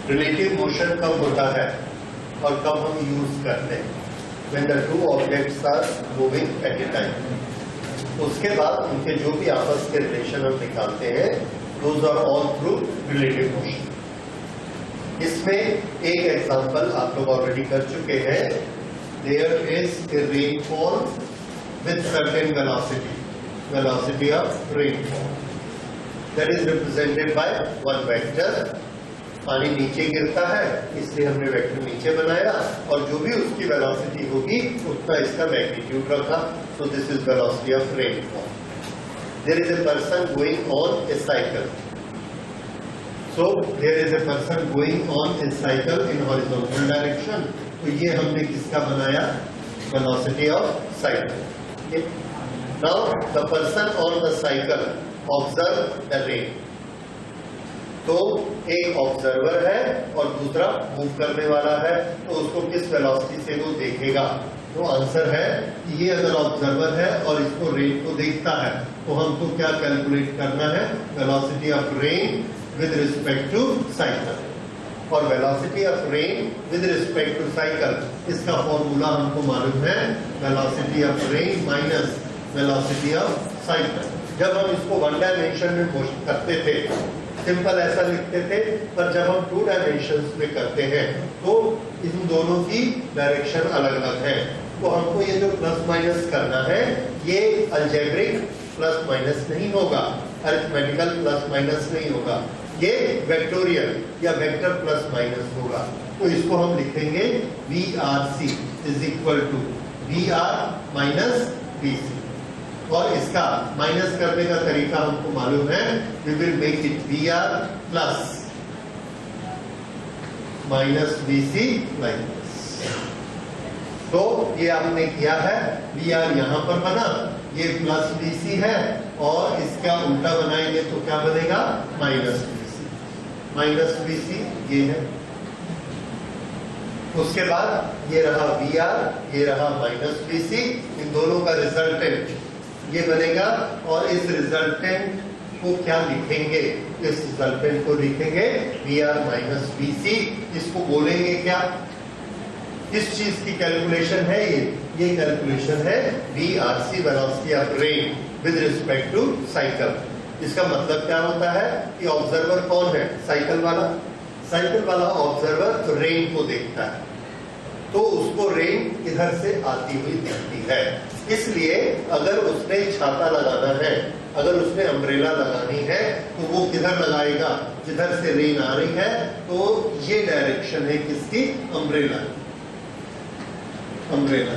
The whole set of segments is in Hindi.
रिलेटिव मोशन कब होता है और कब हम यूज करते हैं? When the two objects are moving at a time. उसके बाद उनके जो भी आपस के रिलेशन हम निकालते हैं, those are all through relative motion. इसमें एक एग्जांपल आप लोग ऑलरेडी कर चुके हैं. There is a rainfall with certain velocity of rainfall. That is represented by one vector. पानी नीचे गिरता है इसलिए हमने वेक्टर नीचे बनाया और जो भी उसकी वेलोसिटी होगी उतना इसका मैग्नीट्यूड रखा. So this is velocity of rainfall. There is a person going on a cycle. So there is a person going on a cycle in horizontal direction. तो ये हमने किसका बनाया? Velocity of cycle. Now the person on the cycle observe the rain. तो एक ऑब्जर्वर है और दूसरा मूव करने वाला है, तो उसको किस वेलोसिटी से वो देखेगा? तो आंसर है कि ये अगर ऑब्जर्वर है और इसको रेन को देखता है तो हमको क्या कैलकुलेट करना है? Velocity of rain with respect to cycle. और velocity of rain with respect to cycle, इसका फॉर्मूला हमको मालूम है, velocity of rain minus velocity of cycle. जब हम इसको वन डायमेंशन में मोशन करते थे सिंपल ऐसा लिखते थे, पर जब हम टू डायमेंशंस में करते हैं तो इन दोनों की डायरेक्शन अलग अलग है. तो हमको ये जो प्लस माइनस करना है ये अलजेब्रिक प्लस माइनस नहीं होगा, अरिथमेटिकल प्लस माइनस नहीं होगा, ये वेक्टोरियल या वेक्टर प्लस माइनस होगा. तो इसको हम लिखेंगे VRC is equal to VR minus VC. और इसका माइनस करने का तरीका हमको मालूम है. We will make it VR plus minus VC like this. तो ये आपने किया है. VR यहां पर बना, ये प्लस VC है और इसका उल्टा बनाएंगे तो क्या बनेगा? Minus VC. माइनस VC ये है. उसके बाद ये रहा VR, ये रहा माइनस VC. इन दोनों का रिजल्टेंट ये बनेगा और इस रिजल्टेंट को क्या लिखेंगे? इस रिजल्टेंट को लिखेंगे VR माइनस VC. इसको बोलेंगे क्या? इस चीज की कैलकुलेशन है ये कैलकुलेशन है VRC velocity of rain with respect to cycle. इसका मतलब क्या होता है कि ऑब्जर्वर कौन है? साइकिल वाला. साइकिल वाला ऑब्जर्वर रेन को देखता है तो उसको रेन इधर से आती हुई दिखती है. इसलिए अगर उसने छाता लगाना है, अगर उसने अम्ब्रेला लगानी है तो वो किधर लगाएगा? जिधर से रेन आ रही है. तो ये डायरेक्शन है किसकी? अम्ब्रेला. अम्ब्रेला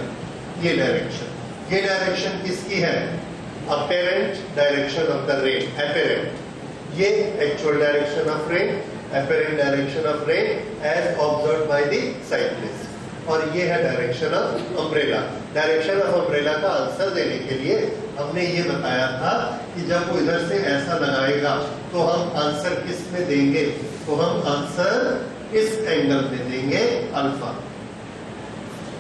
ये डायरेक्शन किसकी है? Apparent direction of the rain. Apparent ये actual direction of rain, apparent direction of rain as observed by the cyclist. और ये है direction of umbrella. Direction of umbrella का आंसर देने के लिए हमने ये बताया था कि जब वो इधर से ऐसा लगाएगा तो हम आंसर किस में देंगे? तो हम आंसर इस एंगल में देंगे अल्फा.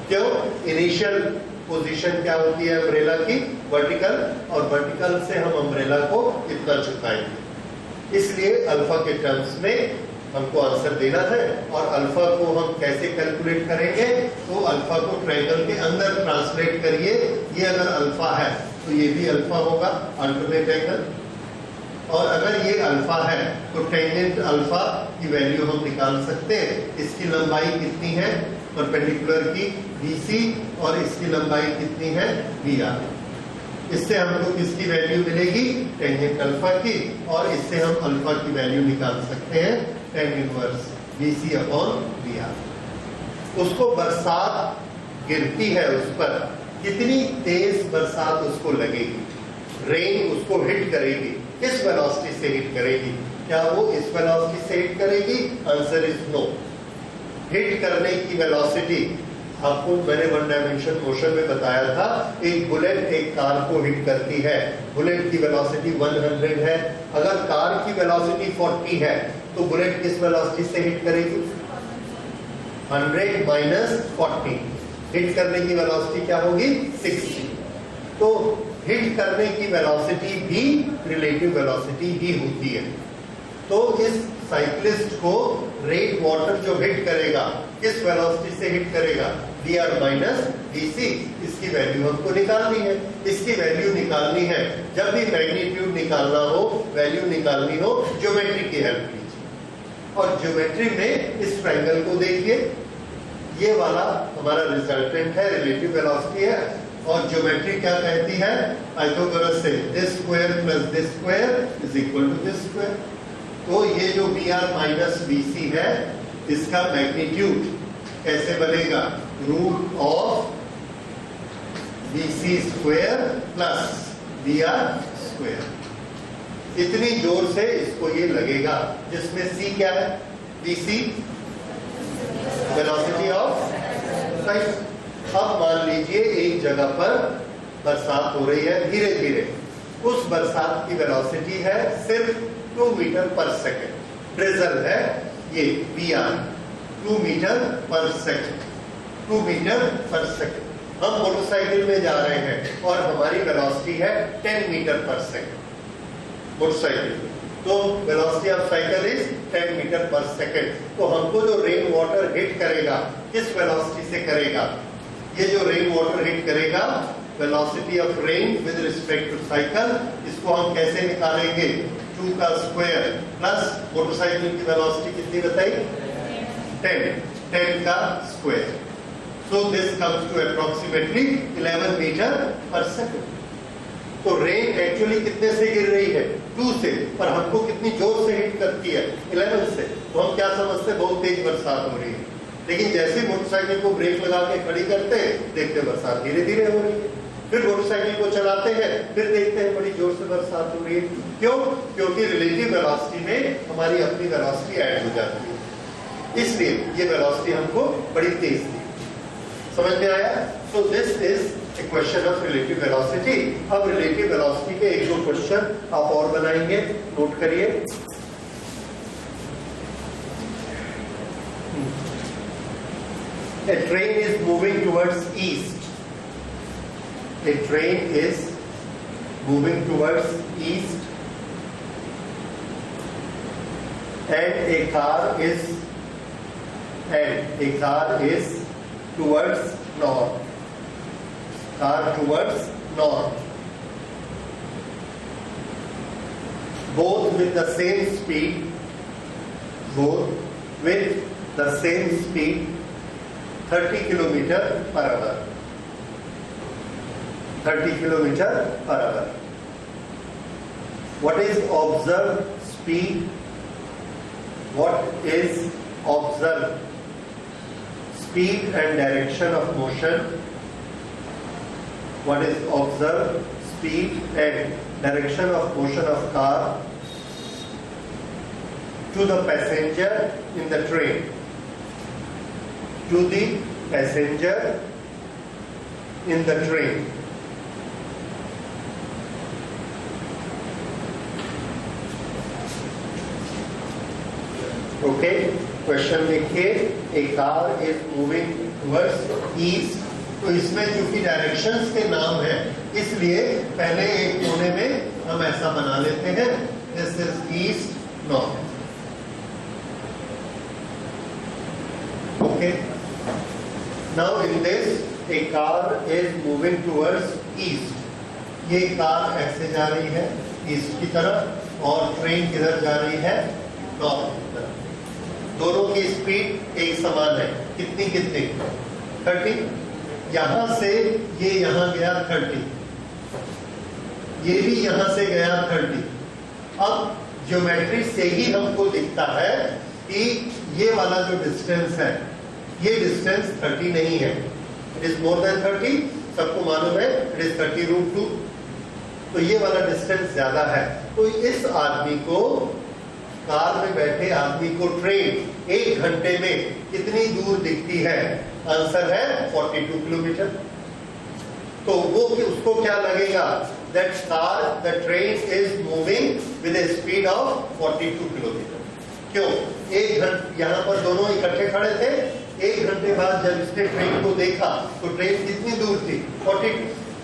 क्यों? इनिशियल पोजीशन क्या होती है अम्ब्रेला की? वर्टिकल. और वर्टिकल से हम अम्ब्रेला को इतना झुकाएंगे. इसलिए अल्फा के टर्म्स में हमको आंसर देना है. और अल्फा को हम कैसे कैलकुलेट करेंगे? तो अल्फा को ट्रायंगल के अंदर ट्रांसलेट करिए. ये अगर अल्फा है तो ये भी अल्फा होगा, अल्टरनेट एंगल. और अगर ये अल्फा है तो टेंजेंट अल्फा की वैल्यू हम निकाल सकते हैं. इसकी लंबाई कितनी है परपेंडिकुलर की? BC. और इसकी लंबाई कितनी है? VR. इससे हमको किसकी वैल्यू मिलेगी? टेंजेंट अल्फा की. और इससे हम अल्फा की वैल्यू निकाल सकते हैं tan inverse BC upon VR. उसको बरसात गिरती है, उस पर कितनी तेज बरसात उसको लगेगी? रेन उसको हिट करेगी. किस वेलोसिटी से हिट करेगी? क्या वो इस वेलोसिटी से हिट करेगी? Answer is no. हिट करने की वेलोसिटी आपको मैंने वन डायमेंशन मोशन में बताया था. एक बुलेट एक कार को हिट करती है. बुलेट की वेलोसिटी 100 है. अगर कार की वेलोसिटी 40 है तो बुलेट किस वेलोसिटी से हिट करेगी? 100 माइनस 40. हिट करने की वेलोसिटी क्या होगी? 60. तो हिट करने की वेलोसिटी भी रिलेटिव वेलोसिटी ही होती है. तो इस साइक्लिस्ट को रेन वाटर जो हिट करेगा किस वेलोसिटी से हिट करेगा, VR माइनस VC। इसकी वैल्यू हमको निकालनी है। इसकी वैल्यू निकालनी है, जब भी मैग्नीट्यूड निकालना हो, वैल्यू निकालनी हो, ज्योमेट्री की हेल्प लीजिए। और ज्योमेट्री में इस ट्रायंगल को देखिए, ये वाला हमारा रिजल्टेंट है, रिलेटिव वेलोसिटी है। और ज्योमेट्री क्या कहती है, पाइथागोरस से this square plus this square is equal to this square. तो ये जो VR माइनस VC है, इसका मैग्नीट्यूड कैसे बनेगा, root of VC square plus VR square. इतनी जोर से इसको ये लगेगा, जिसमें C क्या है, VC वेलोसिटी ऑफ लाइट। अब मान लीजिए एक जगह पर बरसात हो रही है धीरे धीरे, उस बरसात की वेलोसिटी है सिर्फ 2 मीटर पर सेकेंड। ड्रिजल है ये VR 2 metre per second, 2 metre per second. हम मोटरसाइकिल में जा रहे हैं और हमारी वेलोसिटी है 10 मीटर पर सेकेंड मोटरसाइकिल, तो velocity of cycle is 10 metre per second. तो हमको जो रेन वाटर हिट करेगा किस वेलोसिटी से करेगा, ये जो रेन वाटर हिट करेगा velocity of rain with respect to cycle, इसको हम कैसे निकालेंगे, 2 का स्क्वायर प्लस मोटरसाइकिल की वेलोसिटी कितनी बताई, 10 का square. So this comes to approximately 11 metre per second. तो रेन एक्चुअली कितने से गिर रही है, 2 से, पर हमको कितनी जोर से हिट करती है, 11 से। तो हम क्या समझते हैं, बहुत तेज बरसात हो रही है। लेकिन जैसे मोटरसाइकिल को ब्रेक लगा के खड़ी करते हैं, देखते हैं बरसात धीरे धीरे हो रही है। फिर मोटरसाइकिल को चलाते हैं, फिर देखते हैं बड़ी जोर से बरसात हो रही है। क्यों, क्योंकि रिलेटिव वेलोसिटी में हमारी अपनी वेलोसिटी ऐड हो जाती है, इसलिए ये वेलोसिटी हमको बड़ी तेज थी। समझ में आया। सो this is a question of relative velocity. अब रिलेटिव वेलोसिटी के 1-2 क्वेश्चन आप और बनाएंगे, नोट करिए। A train is moving towards east. A train is moving towards east, and a car is towards north. Car towards north. Both with the same speed. Both with the same speed. 30 kilometre per our, 30 kilometre per our. What is observed speed? What is observed speed and direction of motion? What is observed speed and direction of motion of car to the passenger in the train? To the passenger in the train. Okay, question देखिए। A car is moving towards east। तो इसमें क्योंकि डायरेक्शंस के नाम है, इसलिए पहले एक कोने में हम ऐसा बना लेते हैं, this is east north. Okay, now in this A car is moving towards east. ये कार ऐसे जा रही है ईस्ट की तरफ, और ट्रेन किधर जा रही है, नॉर्थ की तरफ। दोनों की स्पीड एक समान है, कितनी कितनी, 30। यहां से ये यहां गया 30, ये भी यहां से गया 30। अब ज्योमेट्री से ही हमको दिखता है कि ये वाला जो डिस्टेंस है, ये डिस्टेंस 30 नहीं है, इट इज मोर देन 30। सबको मालूम है इट इज 30√2। तो ये वाला डिस्टेंस ज्यादा है। तो इस आदमी को, कार में बैठे आदमी को ट्रेन 1 घंटे में कितनी दूर दिखती है, आंसर है 42 किलोमीटर। तो वो उसको क्या लगेगा, that car, the train is moving with A speed of 42 kilometre. क्यों, 1 घंटे यहाँ पर दोनों इकट्ठे खड़े थे, 1 घंटे बाद जब इसने ट्रेन को देखा तो ट्रेन कितनी दूर थी, 42।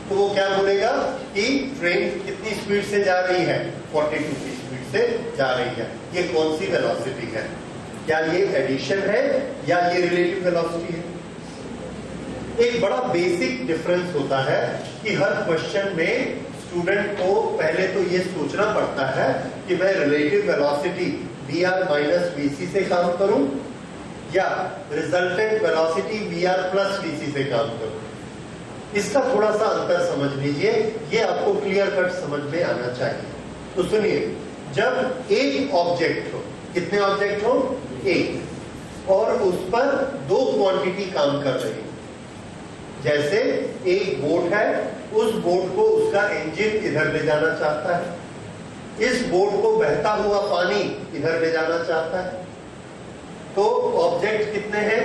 तो वो क्या बोलेगा कि ट्रेन कितनी स्पीड से जा रही है, 42 की स्पीड से जा रही है। ये कौन सी वेलोसिटी है? क्या ये एडिशन है या ये रिलेटिव वेलोसिटी है? एक बड़ा बेसिक डिफरेंस होता है कि हर क्वेश्चन में स्टूडेंट को पहले तो ये सोचना पड़ता है कि मैं relative velocity Vr minus Vc से काम करूं या resultant velocity Vr plus Vc से काम करूं। इसका थोड़ा सा अंतर समझ लीजिए, ये आपको क्लियर कट समझ में आना चाहिए। तो सुनिए, जब एक ऑब्जेक्ट हो, कितने ऑब्जेक्ट हो? एक, और उस पर दो क्वांटिटी काम कर रही है। जैसे एक बोट है, उस बोट को उसका इंजन इधर ले जाना चाहता है, इस बोट को बहता हुआ पानी इधर ले जाना चाहता है। तो ऑब्जेक्ट कितने हैं?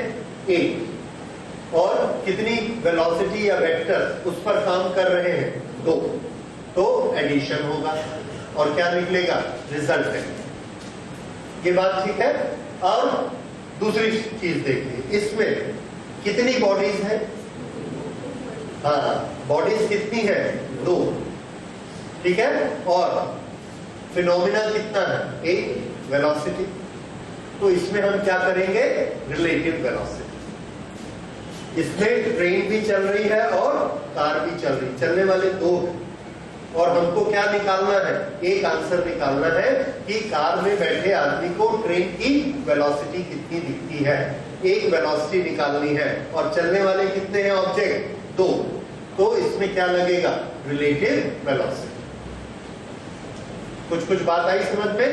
एक, और कितनी वेलोसिटी या वेक्टर उस पर काम कर रहे हैं? दो। तो एडिशन होगा और क्या निकलेगा? रिजल्ट। ये बात ठीक है। अब दूसरी चीज देखिए, इसमें कितनी बॉडीज है? हाँ, बॉडीज कितनी है? दो, ठीक है। और फिनोमिना कितना है? एक, वेलोसिटी। तो इसमें हम क्या करेंगे? Relative velocity. इसमें ट्रेन भी चल रही है और कार भी चल रही, चलने वाले दो। और हमको क्या निकालना है? एक आंसर निकालना है कि कार में बैठे आदमी को ट्रेन की वेलोसिटी कितनी दिखती है। एक वेलोसिटी निकालनी है और चलने वाले कितने हैं ऑब्जेक्ट? दो। तो इसमें क्या लगेगा? Relative velocity. कुछ कुछ बात आई समझ में?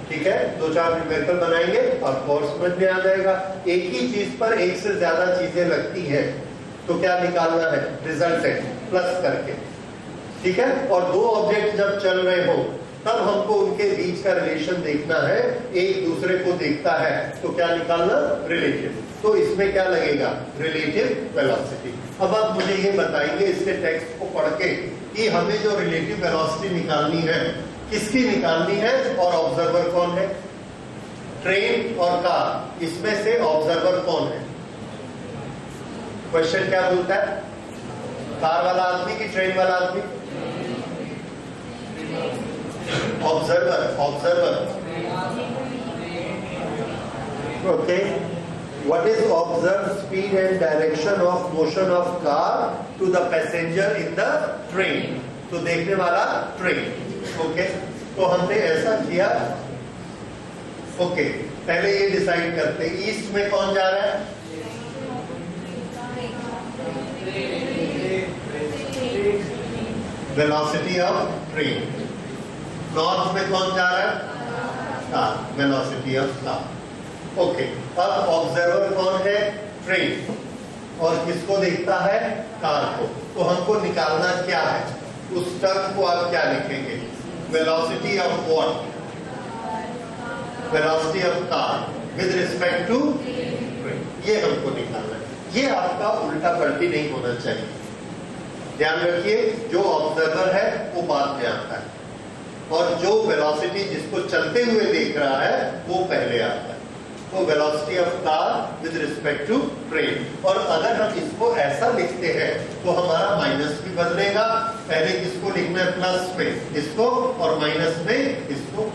ठीक है, दो चार न्यूमेरिकल बनाएंगे और कोर्स समझ में आ जाएगा। एक ही चीज पर एक से ज्यादा चीजें लगती हैं, तो क्या निकालना है? रिजल्टेंट प्लस करके, ठीक है। और दो ऑब्जेक्ट जब चल रहे हो तब हमको उनके बीच का रिलेशन देखना है, एक दूसरे को देखता है, तो क्या निकालना? रिलेटिव। तो इसमें क्या लगेगा? Relative velocity. अब आप मुझे ये बताएंगे इसके टेक्स्ट को पढ़ के कि हमें जो रिलेटिव वेलोसिटी निकालनी है किसकी निकालनी है और ऑब्जर्वर कौन है? ट्रेन और कार, इसमें से ऑब्जर्वर कौन है? क्वेश्चन क्या बोलता है? कार वाला आदमी कि ट्रेन वाला आदमी? Observer, observer. Okay, what is observed speed and direction of motion of car to the passenger in the train? तो देखने वाला ट्रेन। ओके, तो हमने ऐसा किया। ओके, पहले ये डिसाइड करते हैं ईस्ट में कौन जा रहा है? Velocity of train. नॉर्थ में कौन जा रहा है? Car, velocity of car. Okay, अब ऑब्जर्वर कौन है? ट्रेन। और किसको देखता है? कार को। तो हमको निकालना क्या है? उस टर्म को आप क्या लिखेंगे? Velocity of what? Velocity of car with respect to train. ये हमको निकालना है। ये आपका उल्टा पलटी नहीं होना चाहिए। ध्यान रखिए, जो ऑब्जर्वर है वो बाद में आता है और जो वेलोसिटी जिसको चलते हुए देख रहा है वो पहले आता है। तो velocity of car with respect to train. और अगर हम इसको ऐसा लिखते हैं तो हमारा माइनस भी बदलेगा। पहले किसको लिखना है? प्लस में इसको और माइनस में इसको।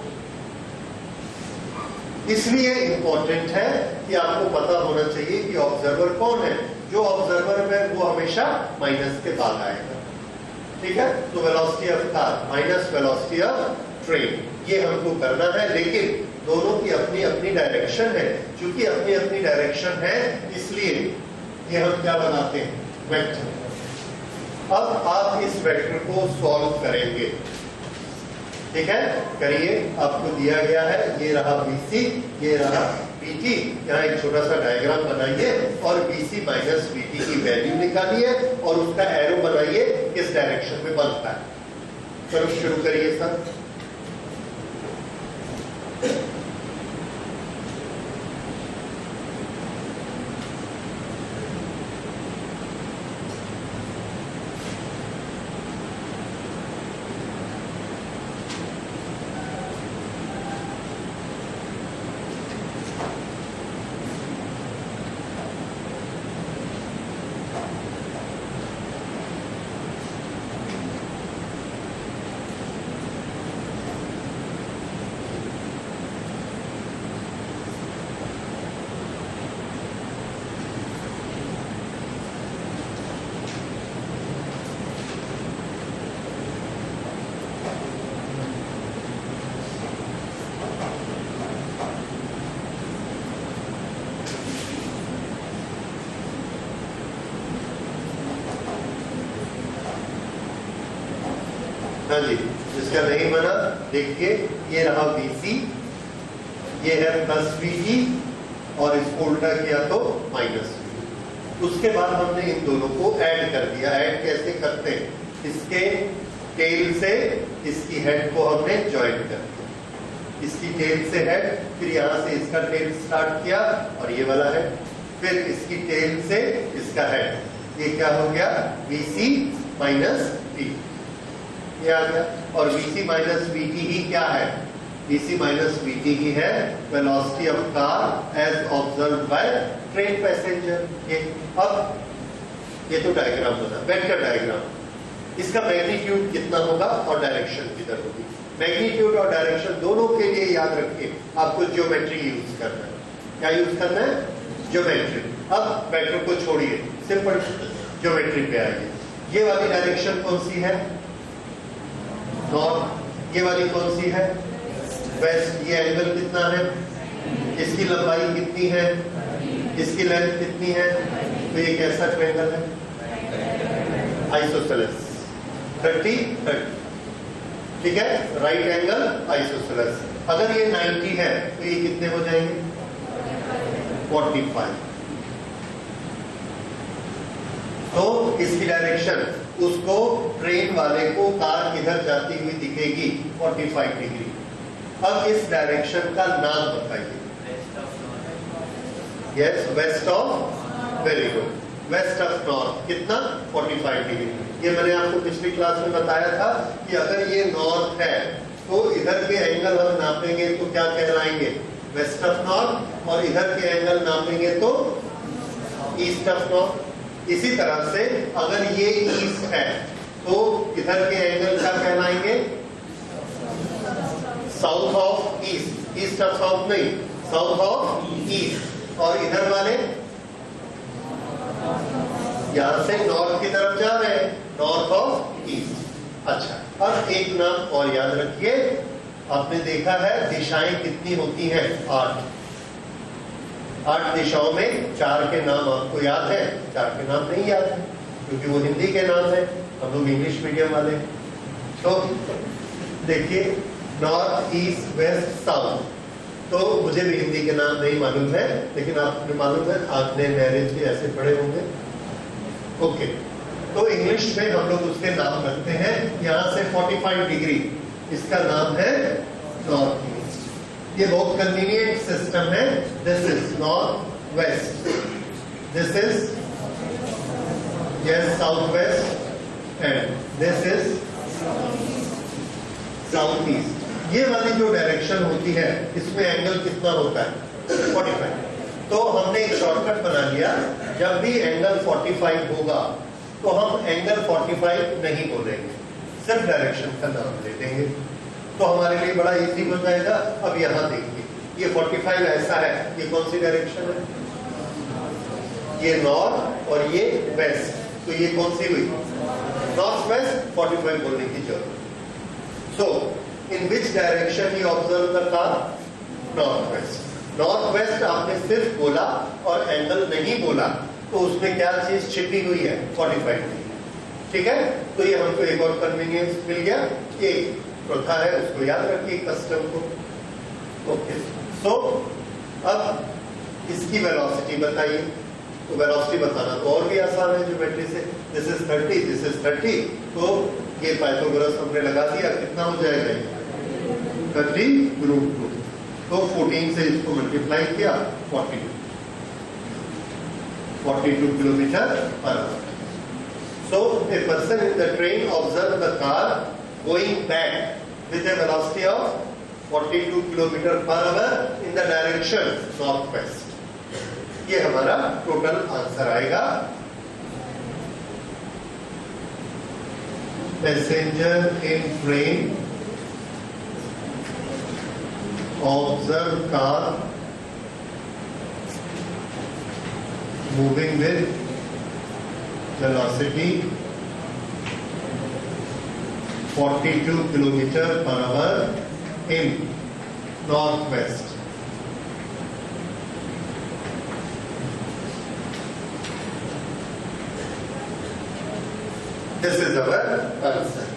इसलिए इंपॉर्टेंट है कि आपको पता होना चाहिए कि ऑब्जर्वर कौन है। जो ऑब्जर्वर है वो हमेशा माइनस के बाद आएगा, ठीक है। तो velocity of car minus velocity of train, ये हमको करना है। लेकिन दोनों की अपनी अपनी डायरेक्शन है। चूंकि अपनी अपनी डायरेक्शन है इसलिए ये हम क्या बनाते हैं? वेक्टर। अब आप इस वेक्टर को सॉल्व करेंगे, ठीक है। करिए, आपको दिया गया है, ये रहा BC, ये रहा BT। यहाँ एक छोटा सा डायग्राम बनाइए और BC माइनस BT की वैल्यू निकालिए और उसका एरो बनाइए किस डायरेक्शन में बनता है। चलो शुरू करिए सर। हाँ जी, जिसका नहीं बना देखिए, ये रहा VC, ये है प्लस VE और इसको उल्टा किया तो माइनस VE। उसके बाद हमने इन दोनों को ऐड कर दिया। ऐड कैसे करते हैं? इसके टेल से इसकी हेड को हमने ज्वाइन कर दिया, इसकी टेल से हेड, फिर यहाँ से इसका टेल स्टार्ट किया और ये वाला हेड, फिर इसकी टेल से इसका हेड, ये क्या हो गया? VC माइनस V, ये आ गया। और VC माइनस VT ही क्या है? VC माइनस VT ही है velocity of car as observe by train passenger. ये अब ये तो डायग्राम बना, वेक्टर डायग्राम। इसका मैग्नीट्यूड कितना होगा और डायरेक्शन किधर होगी? मैग्नीट्यूड और डायरेक्शन दोनों के लिए याद रखिए आपको ज्योमेट्री यूज करना है। क्या यूज करना है? ज्योमेट्री। अब वेक्टर को छोड़िए, सिंपल ज्योमेट्री पे आइए। ये वाली डायरेक्शन कौन सी है? नॉर्थ। ये वाली कौन सी है? वेस्ट। ये एंगल कितना है? इसकी लंबाई कितनी है? इसकी लेंथ कितनी है? तो ये कैसा ट्रायंगल है? आइसोसेलेस 30। ठीक है, राइट एंगल आइसोसेलेस। अगर ये 90 है तो ये कितने हो जाएंगे? 45। तो इसकी डायरेक्शन, उसको ट्रेन वाले को कार किधर जाती हुई दिखेगी? 45 डिग्री। अब इस डायरेक्शन का नाम बताइए। Yes, west of, very good, west of north. कितना? 45 डिग्री। ये मैंने आपको पिछली क्लास में बताया था कि अगर ये नॉर्थ है तो इधर के एंगल हम नापेंगे तो क्या कहलाएंगे? West of north. और इधर के एंगल नापेंगे तो ईस्ट ऑफ नॉर्थ। इसी तरह से अगर ये ईस्ट है तो इधर के एंगल क्या कहलाएंगे? South of east. East of south नहीं, साउथ ऑफ ईस्ट। और इधर वाले यहां से नॉर्थ की तरफ जा रहे हैं, नॉर्थ ऑफ ईस्ट। अच्छा, अब एक नाम और याद रखिए, आपने देखा है दिशाएं कितनी होती हैं? 8 दिशाओं में 4 के नाम आपको याद है, 4 के नाम नहीं याद है क्योंकि वो हिंदी के नाम है, हम लोग इंग्लिश मीडियम वाले। तो देखिए, नॉर्थ, ईस्ट, वेस्ट, साउथ। तो मुझे भी हिंदी के नाम नहीं मालूम है, लेकिन आपने मालूम है, आपने मैरिज भी ऐसे पढ़े होंगे। ओके, तो इंग्लिश में हम लोग उसके नाम रखते हैं। यहाँ से 45 डिग्री, इसका नाम है नॉर्थ ईस्ट। ये बहुत कन्वीनियंट सिस्टम है। This is north west, this is yes south west, and this is south east. ये वाली जो डायरेक्शन होती है इसमें एंगल कितना होता है? 45। तो हमने एक शॉर्टकट बना लिया, जब भी एंगल 45 होगा तो हम एंगल 45 नहीं बोलेंगे, सिर्फ डायरेक्शन का नाम ले देंगे, तो हमारे लिए बड़ा इजी हो जाएगा। अब यहाँ देखिए, ये 45 ऐसा है, ये कौन सी डायरेक्शन है? ये नॉर्थ और ये वेस्ट, तो ये कौन सी हुई? North west. 45 बोलने की जरूरत। So in which direction you observe the car? North west. North west आपने सिर्फ बोला और एंगल नहीं बोला, तो उसमें क्या चीज छिपी हुई है? 45 डिग्री। ठीक है, तो ये हमको एक और कन्वीनियंस मिल गया। एक प्रथा है, उसको याद रखिए, कस्टम को। ओके, सो अब इसकी वेलोसिटी बताइए। तो वेलोसिटी बताना तो और भी आसान है ज्योमेट्री से। दिस इज 30, दिस इज 30, तो ये पाइथागोरस हमने लगा दिया, कितना हो जाएगा? 30√2। तो 14 से इसको मल्टीप्लाई किया, 42 kilometre per our. So a person in the train observed the car going back with a velocity of 42 kilometer per hour in the direction northwest. ये हमारा टोटल आंसर आएगा। Passenger in train observe car moving with velocity 42 kilometer per hour in northwest. This is our answer.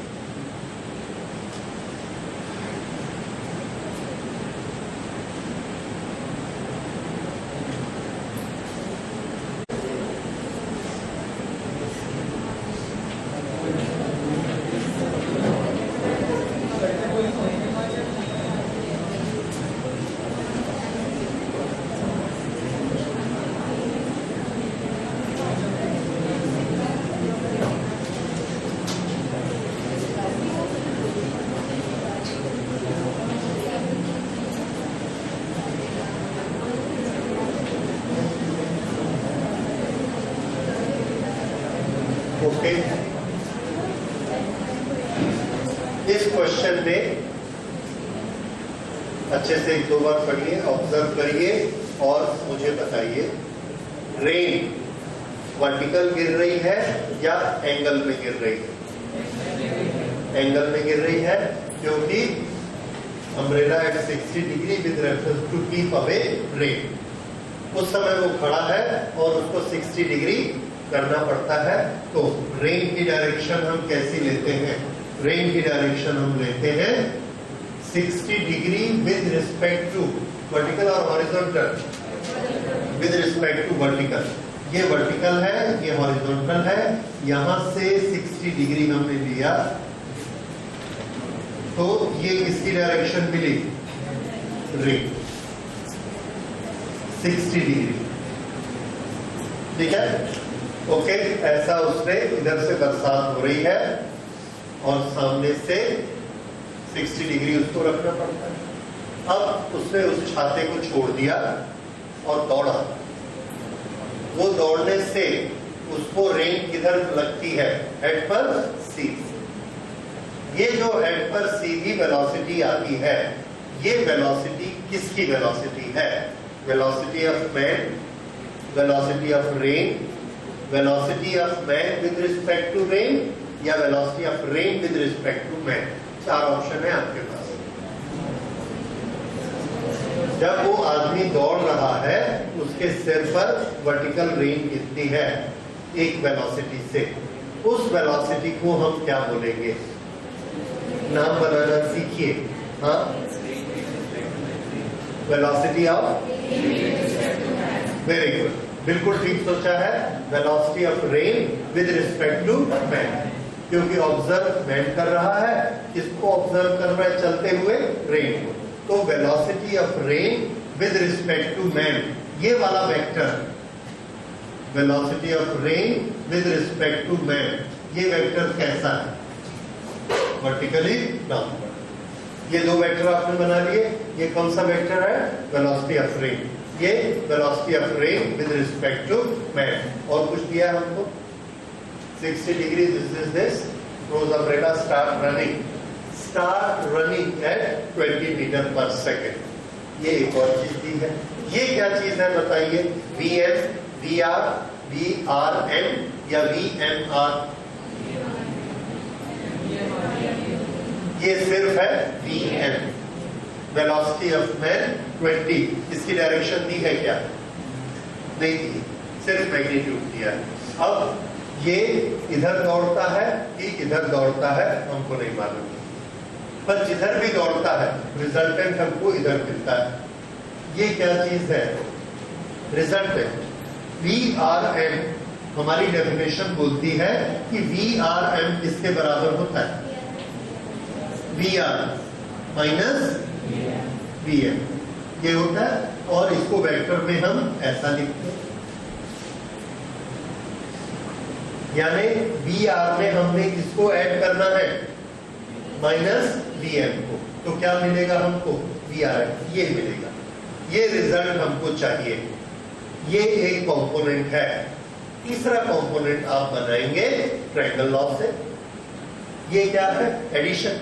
Okay, इस क्वेश्चन में अच्छे से एक दो बार पढ़िए, ऑब्जर्व करिए और मुझे बताइए रेन वर्टिकल गिर रही है या एंगल में गिर रही है? एंगल में गिर रही है क्योंकि umbrella at 60 degree with reference to keep away rain. उस समय वो खड़ा है और उसको 60 डिग्री करना पड़ता है। तो रेन की डायरेक्शन हम कैसी लेते हैं? रेन की डायरेक्शन हम लेते हैं 60 degree with respect to vertical और horizontal. With respect to vertical, ये वर्टिकल है, ये हॉरिजॉन्टल है। यहां से 60 डिग्री हमने लिया तो ये किसकी डायरेक्शन मिली? Rain 60 degree. ठीक है, ओके। ऐसा उसने इधर से बरसात हो रही है और सामने से 60 डिग्री उसको रखना पड़ता है। अब उसने उस छाते को छोड़ दिया और दौड़ा। वो दौड़ने से उसको रेन किधर लगती है? हेड पर सीधी। ये जो हेड पर सीधी वेलोसिटी आती है, ये वेलोसिटी किसकी वेलोसिटी है? Velocity of man, velocity of rain, velocity of man with respect to rain या velocity of rain with respect to man. चार ऑप्शन है आपके पास। जब वो आदमी दौड़ रहा है उसके सिर पर वर्टिकल रेन गिरती है एक वेलोसिटी से। उस वेलोसिटी को हम क्या बोलेंगे? नाम बनाना सीखिए। हाँ, वेलोसिटी ऑफ, वेरी गुड, बिल्कुल ठीक सोचा है। Velocity of rain with respect to man, क्योंकि ऑब्जर्व मैन कर रहा है, किसको ऑब्जर्व कर रहा है? चलते हुए रेन को। तो velocity of rain with respect to man, ये वाला vector, velocity of rain with respect to man, ये वेक्टर कैसा है? Vertically downward. ये दो वेक्टर आपने बना लिए। ये कौन सा वेक्टर है? Velocity of rain. ये velocity of rain with respect to man. और कुछ दिया हमको 60 degree, this is this. Rose umbrella start running at 20 metre per second. ये एक और चीज दी है। ये क्या चीज है बताइए? VM, VR, VRM या VMR? ये सिर्फ है VM, वेलोसिटी ऑफ मैन 20। इसकी डायरेक्शन दी है क्या? नहीं दी, सिर्फ मैग्नीट्यूड दिया है। अब ये इधर दौड़ता है कि इधर दौड़ता है हमको नहीं मालूम, पर जिधर भी दौड़ता है रिजल्टेंट हमको इधर मिलता है। ये क्या चीज है? रिजल्टेंट। VRM हमारी डेफिनेशन बोलती है कि VRM किसके बराबर होता है? VR माइनस VM, ये होता है। और इसको वेक्टर में हम ऐसा लिखते हैं, यानी VR में हमने किसको ऐड करना है? माइनस VM को। तो क्या मिलेगा हमको? VRM, ये मिलेगा। ये रिजल्ट हमको चाहिए। ये एक कंपोनेंट है। तीसरा कंपोनेंट आप बनाएंगे ट्रायंगल लॉ से। ये क्या है? एडिशन।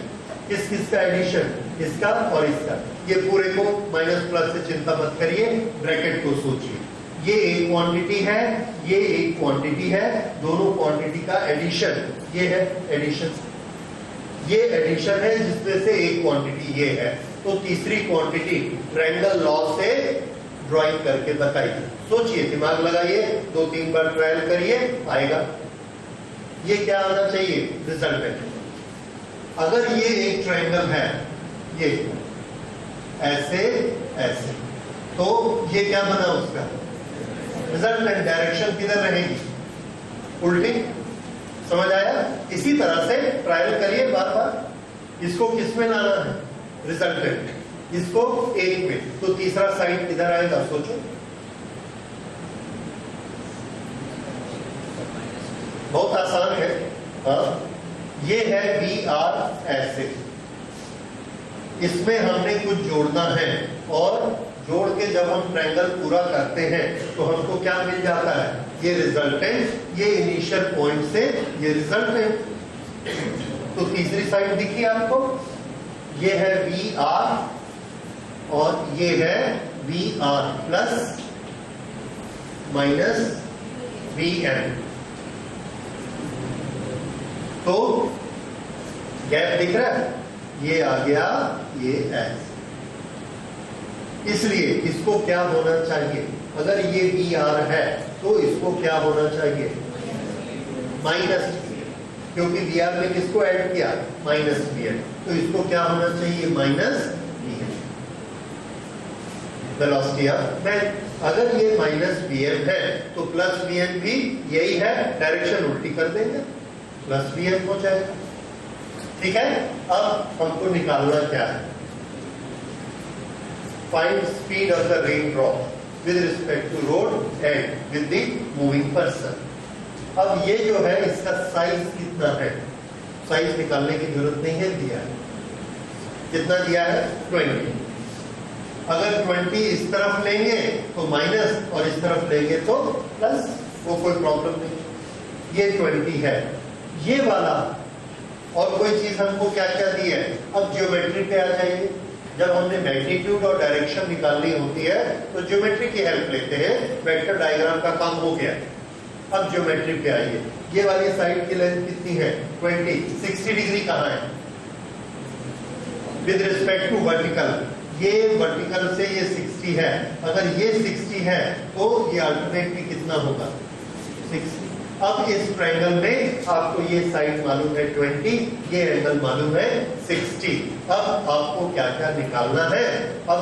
किस किस का एडिशन? इसका और इसका। ये पूरे को माइनस प्लस से चिंता मत करिए, ब्रैकेट को सोचिए। ये एक क्वांटिटी है, ये एक क्वांटिटी है, दोनों क्वांटिटी का एडिशन, ये है एडिशन। ये एडिशन है जिसमें से एक क्वांटिटी ये है। तो तीसरी क्वांटिटी ट्रायंगल लॉ से ड्राइंग करके बताइए। सोचिए, दिमाग लगाइए, 2-3 बार ट्रायल करिए, आएगा। ये क्या आना चाहिए? रिजल्टेंट। अगर ये एक ट्रायंगल है, ये ऐसे ऐसे, तो ये क्या बना उसका? रिजल्टेंट। डायरेक्शन किधर रहेगी? उल्टी। समझ आया? इसी तरह से ट्रायल करिए बार बार। इसको किस में लाना है? रिजल्टेंट। इसको एक में, तो तीसरा साइड किधर आएगा? सोचो। बहुत आसान है। हाँ, ये है VR ऐसे, इसमें हमने कुछ जोड़ना है और जोड़ के जब हम ट्रायंगल पूरा करते हैं तो हमको क्या मिल जाता है, ये रिजल्टेंट, ये इनिशियल पॉइंट से ये रिजल्टेंट। तो तीसरी साइड दिखी आपको, ये है वी आर और ये है V R plus minus V N. तो गैप दिख रहा है, ये आ गया ये एस। इसलिए इसको क्या होना चाहिए, अगर ये वी आर है तो इसको क्या होना चाहिए, माइनस वी एन, क्योंकि वी आर में किसको ऐड किया, माइनस वी एन, तो इसको क्या होना चाहिए, minus V N velocity of man. अगर ये माइनस वी एन है तो प्लस वी एन भी यही है, डायरेक्शन उल्टी कर देंगे, प्लस वी एन हो जाएगा। ठीक है, अब हमको निकालना क्या है, find speed of the rain drop with respect to road and with the moving person. अब ये जो है इसका साइज कितना है, साइज निकालने की जरूरत नहीं है, दिया है, कितना दिया है 20। अगर 20 इस तरफ लेंगे तो माइनस और इस तरफ लेंगे तो प्लस, वो कोई प्रॉब्लम नहीं। ये 20 है, ये वाला और कोई चीज हमको क्या क्या दी है। अब ज्योमेट्री पे आ जाइए, जब हमने मैग्नीट्यूड और डायरेक्शन निकालनी होती है तो ज्योमेट्री की हेल्प लेते हैं, वेक्टर डायग्राम का काम हो गया। अब ज्योमेट्री पे आइए, ये वाली साइड की लेंथ कितनी है 20, 60 डिग्री कहाँ है विद रिस्पेक्ट टू वर्टिकल, ये वर्टिकल से ये 60 है, अगर ये 60 है तो ये अल्टरनेटली कितना होगा 60। अब इस ट्रायंगल में आपको ये साइड मालूम है 20, ये एंगल मालूम है 60। अब आपको क्या क्या निकालना है, अब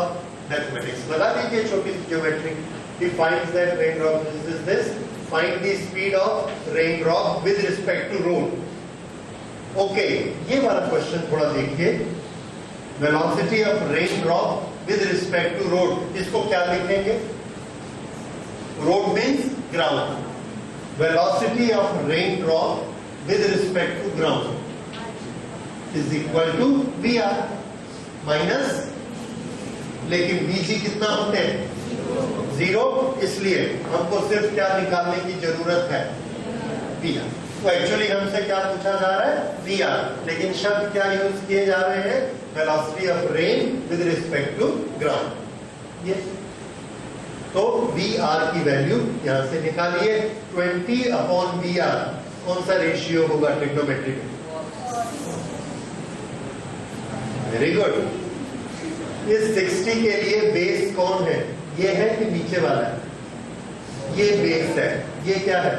मैथमेटिक्स बता दीजिए, छोटी सी geometry. Defines that rain drop is this, find the speed of rain drop with respect to road. Okay, ये वाला क्वेश्चन थोड़ा देखिए, velocity of rain drop with respect to road, इसको क्या लिखेंगे, road means ground, velocity of raindrop with respect to ground is equal to VR minus, लेकिन VG कितना होते हैं 0, इसलिए हमको सिर्फ क्या निकालने की जरूरत है VR। तो एक्चुअली हमसे क्या पूछा जा रहा है VR, लेकिन शब्द क्या यूज किए जा रहे हैं, velocity of rain with respect to ground। ये तो VR की वैल्यू यहां से निकालिए, 20/VR कौन सा रेशियो होगा ट्रिग्नोमेट्री में, वेरी गुड। इस 60 के लिए बेस कौन है, ये है कि नीचे वाला है, ये बेस है, ये क्या है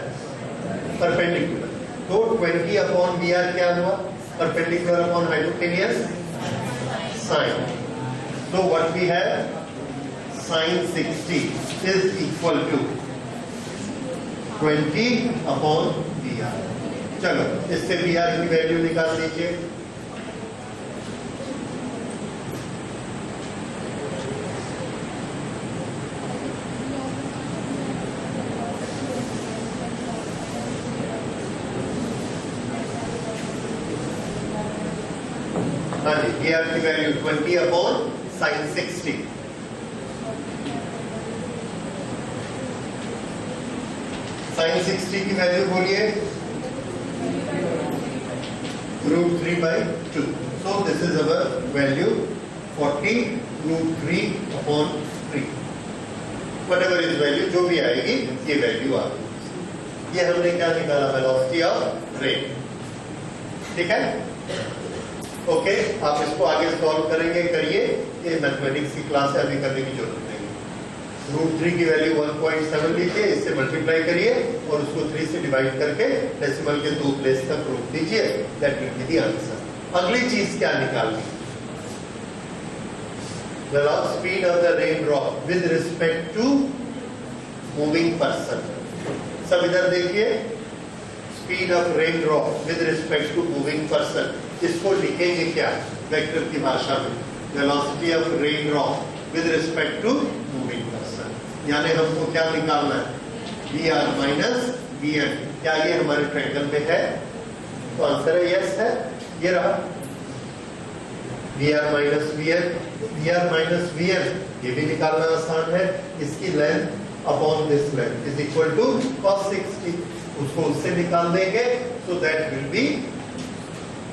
परपेंडिकुलर, तो 20/VR क्या हुआ, perpendicular upon hypotenuse sine. So what we have, sin 60 is equal to 20/VR। चलो इससे VR की वैल्यू निकाल लीजिए। हाँ जी, VR की वैल्यू 20/sin 60। sin 60 की वैल्यू बोलिए √3/2। So this is our value 40 √3/3। Whatever is value, जो भी आएगी ये वैल्यू आ गई। ये हमने क्या निकाला, वेलोसिटी ऑफ रेन। ठीक है, ओके, आप इसको आगे सॉल्व करेंगे, करिए, ये मैथमेटिक्स की क्लास है, अभी करने की जरूरत नहीं। √3 की वैल्यू 1.7 लीजिए, इससे मल्टीप्लाई करिए और उसको 3 से डिवाइड करके डेसिमल के 2 प्लेस तक रोक दीजिए, that will be the answer. अगली चीज क्या निकालनी, the speed of the rain drop with respect to moving person. सब इधर देखिए, speed of rain drop with respect to moving person, इसको लिखेंगे क्या वेक्टर की भाषा में, velocity of rain drop with respect to moving person. यानी हमको क्या निकालना है, VR माइनस VN। क्या ये हमारे ट्रायंगल में है, तो आंसर है यस है, ये रहा VR minus VN। VR minus VN ये भी निकालना आसान है, इसकी length upon this length is equal to cos 60, उसको उससे निकाल देंगे, so that will be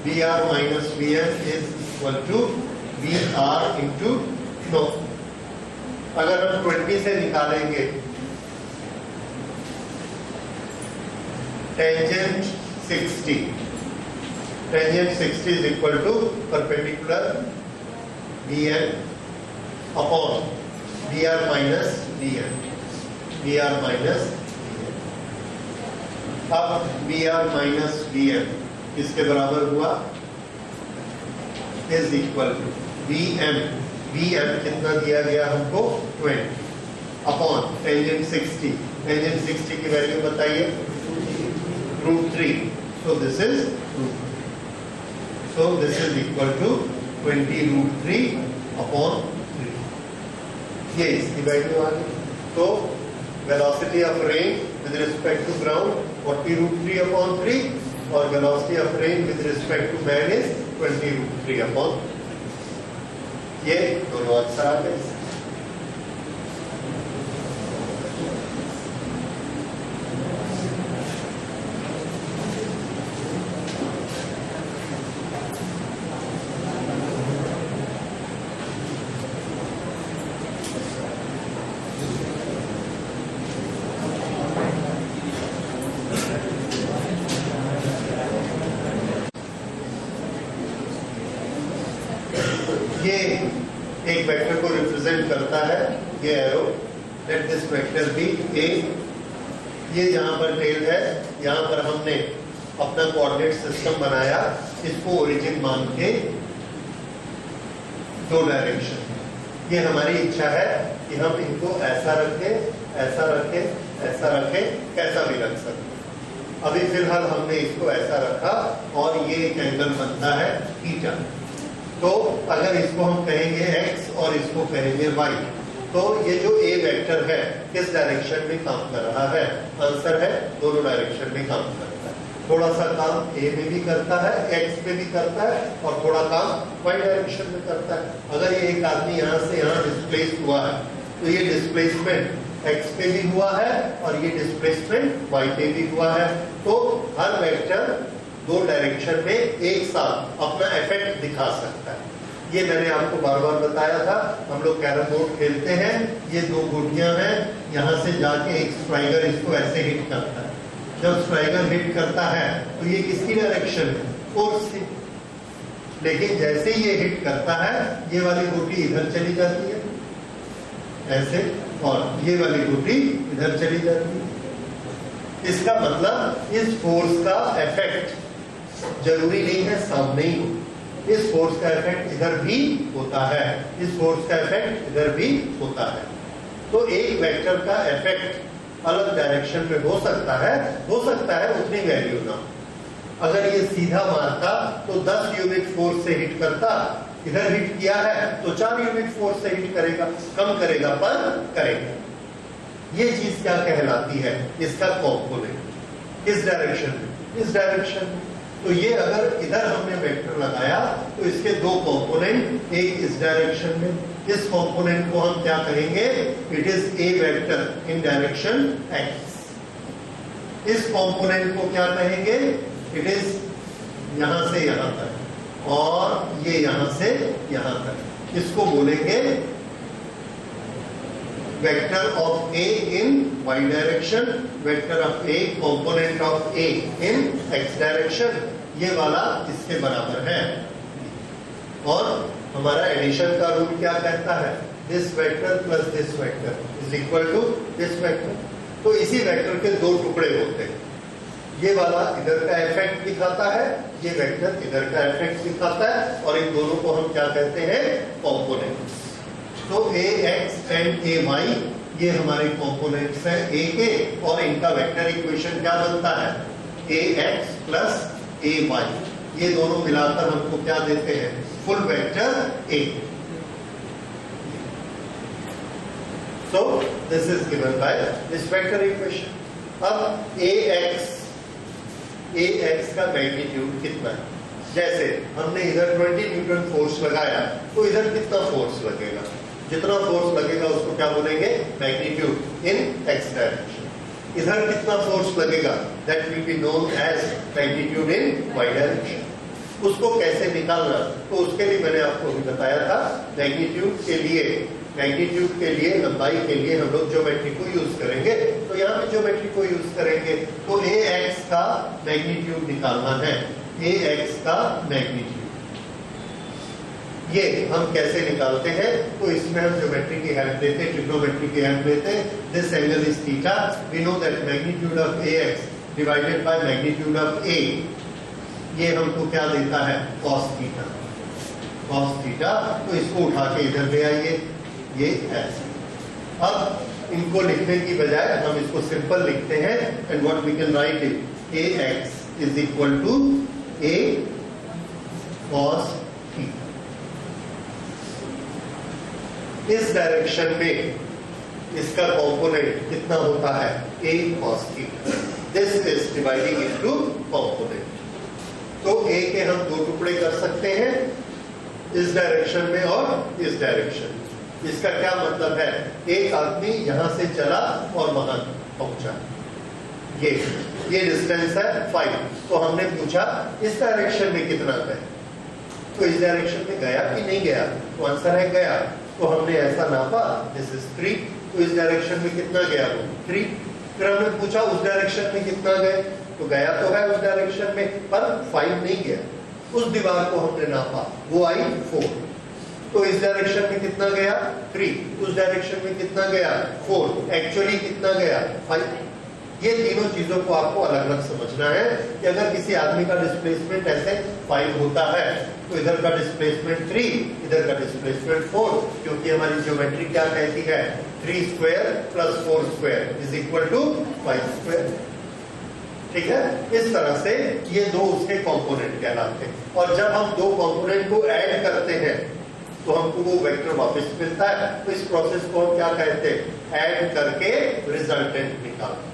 VR minus VM is equal to VR into, no, अगर हम 20 से निकालेंगे tangent 60, tangent 60 is equal to perpendicular VN upon VR minus VM, VR minus VM. अब VR minus VM किसके बराबर हुआ, is equal to VM, VM कितना दिया गया हमको 20 upon tangent 60, tangent 60 की वैल्यू बताइए √3, so this is √3, so this is equal to 20 √3 upon 3, ये इसकी वैल्यू आ गई। तो velocity of rain with respect to ground 40 √3 upon 3 और velocity of rain with respect to man is 20 √3 upon 3, ये दोनों आंसर आ गए। ये एक वेक्टर को रिप्रेजेंट करता है, ये arrow, let this vector B A, ये यहाँ पर टेल है, यहाँ पर हमने अपना कोऑर्डिनेट सिस्टम बनाया, इसको ओरिजिन मान के दो डायरेक्शन, ये हमारी इच्छा है कि हम इनको ऐसा रखें, ऐसा रखें, ऐसा रखें, कैसा भी रख सकते। अभी फिलहाल हमने इसको ऐसा रखा और ये एक एंगल बनता है थीटा। तो अगर इसको हम कहेंगे x और इसको कहेंगे y, तो ये जो a वेक्टर है किस डायरेक्शन में काम कर रहा है, आंसर है दोनों डायरेक्शन में काम करता है। थोड़ा सा काम a में भी करता है, x पे भी करता है और थोड़ा काम y डायरेक्शन में करता है। अगर ये एक आदमी यहाँ से यहाँ डिस्प्लेस हुआ है तो ये डिस्प्लेसमेंट x पे भी हुआ है और ये डिस्प्लेसमेंट y पे भी हुआ है। तो हर वेक्टर दो डायरेक्शन में एक साथ अपना इफेक्ट दिखा सकता है। ये मैंने आपको बार बार बताया था, हम लोग कैरम बोर्ड खेलते हैं, ये दो गोटियां हैं, यहाँ से जाके एक स्ट्राइकर इसको ऐसे हिट करता है, जब स्ट्राइकर हिट करता है तो ये किसकी डायरेक्शन है, फोर्स से, लेकिन जैसे ये हिट करता है ये वाली गोटी इधर चली जाती है ऐसे, और ये वाली गोटी इधर चली जाती है। इसका मतलब इस फोर्स का इफेक्ट जरूरी नहीं है सामने ही हो, इस फोर्स का इफेक्ट इधर भी होता है, इस फोर्स का इफेक्ट इधर भी होता है। तो एक वेक्टर का इफेक्ट अलग डायरेक्शन में हो सकता है उतनी वैल्यू ना। अगर ये सीधा मारता तो 10 यूनिट फोर्स से हिट करता, इधर हिट किया है तो 4 यूनिट फोर्स से हिट करेगा, कम करेगा पर करेगा। ये चीज क्या कहलाती है, इसका कॉम्पोनेंट, किस डायरेक्शन में, इस डायरेक्शन में। तो ये अगर इधर हमने वेक्टर लगाया तो इसके दो कंपोनेंट, एक इस डायरेक्शन में, इस कंपोनेंट को हम क्या कहेंगे, it is a vector in direction x। इस कंपोनेंट को क्या कहेंगे, इट इज यहां से यहां तक और ये यहां से यहां तक, इसको बोलेंगे vector of A in y direction, vector of A component of A in x direction, ये वाला इसके बराबर है। और हमारा एडिशन का रूल क्या कहता है, this vector plus this vector is equal to this vector. तो इसी वेक्टर के दो टुकड़े होते हैं, ये वाला इधर का इफेक्ट दिखाता है, ये वेक्टर इधर का इफेक्ट दिखाता है, और इन दोनों को हम क्या कहते हैं, कंपोनेंट्स। तो ax एंड ay ये हमारे कंपोनेंट्स हैं a के, और इनका वेक्टर इक्वेशन क्या बनता है, ax प्लस ay, ये दोनों मिलाकर हमको क्या देते हैं, full vector a। So this is given by this vector equation। अब ax का मैग्नीट्यूड कितना है, जैसे हमने इधर 20 न्यूटन फोर्स लगाया तो इधर कितना फोर्स लगेगा, जितना फोर्स लगेगा उसको क्या बोलेंगे, मैग्नीट्यूड इन एक्स डायरेक्शन। इधर कितना फोर्स लगेगा, that will be known as magnitude in y direction. उसको कैसे निकालना, तो उसके लिए मैंने आपको अभी बताया था, मैग्नीट्यूड के लिए लंबाई के लिए हम लोग ज्योमेट्री को यूज करेंगे। तो यहाँ पे ज्योमेट्री को यूज करेंगे तो ए एक्स का मैग्नीट्यूड निकालना है, ए एक्स का मैग्नीट्यूड। ये हम कैसे निकालते हैं, तो इसमें हम ज्योमेट्री की हेल्प लेते हैं, ट्रिग्नोमेट्री की हेल्प लेते हैं। This angle is theta, we know that magnitude of A x divided by magnitude of A, ये हमको क्या देता है, cos थीटा। cos थीटा, तो इसको उठा के इधर ले आइए, ये ऐसे। अब इनको लिखने की बजाय हम इसको सिंपल लिखते हैं, and what we can write it, a x is equal to a cos theta. इस डायरेक्शन में इसका कंपोनेंट कितना होता है, a cos theta. This is dividing into component. तो a के हम दो टुकड़े कर सकते हैं, इस डायरेक्शन में और इस डायरेक्शन। इसका क्या मतलब है, एक आदमी यहां से चला और वहां पहुंचा, ये डिस्टेंस है 5। तो हमने पूछा इस डायरेक्शन में कितना गया, तो इस डायरेक्शन में गया कि नहीं गया, तो आंसर है गया। तो हमने ऐसा नापा, दिस इज 3, तो इस डायरेक्शन में कितना गया, वो 3। फिर हमने पूछा उस डायरेक्शन में कितना गए, तो गया तो है उस डायरेक्शन में, पर 5 नहीं गया। उस दीवार को हमने नापा, वो आई 4। तो इस डायरेक्शन में कितना गया, 3, उस डायरेक्शन में कितना गया, 4, एक्चुअली कितना गया, 5। ये तीनों चीजों को आपको अलग अलग समझना है कि अगर किसी आदमी का डिस्प्लेसमेंट ऐसे 5 होता है, तो इधर का डिस्प्लेसमेंट 3, इधर का डिस्प्लेसमेंट 4, क्योंकि हमारी ज्योमेट्री क्या कहती है, 3 square plus 4 square is equal to 5 square. ठीक है, इस तरह से ये दो उसके कंपोनेंट कहलाते हैं। और जब हम दो कंपोनेंट को ऐड करते हैं तो हमको वो वेक्टर वापस मिलता है। तो इस प्रोसेस को हम क्या कहते हैं, ऐड करके रिजल्टेंट निकालते हैं।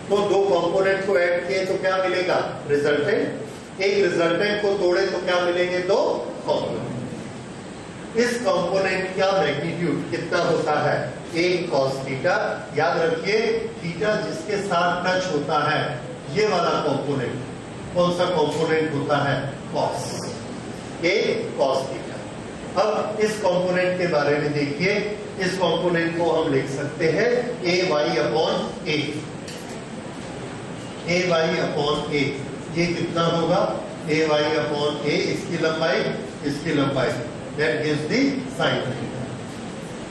तो दो कंपोनेंट को ऐड किए तो क्या मिलेगा, रिजल्टेंट। एक रिजल्टेंट को तोड़े तो क्या मिलेंगे, दो कंपोनेंट। इस कंपोनेंट का मैग्नीट्यूड कितना होता है, a cos थीटा। याद रखिए, थीटा जिसके साथ टच होता है, ये वाला कंपोनेंट कौन सा कंपोनेंट होता है, cos, a cos थीटा। अब इस कंपोनेंट के बारे में देखिए, इस कंपोनेंट को हम लिख सकते हैं a y upon a, a y upon a। ये कितना होगा, a y अपॉन a, इसकी लंबाई, इसकी लंबाई, that gives the sine theta.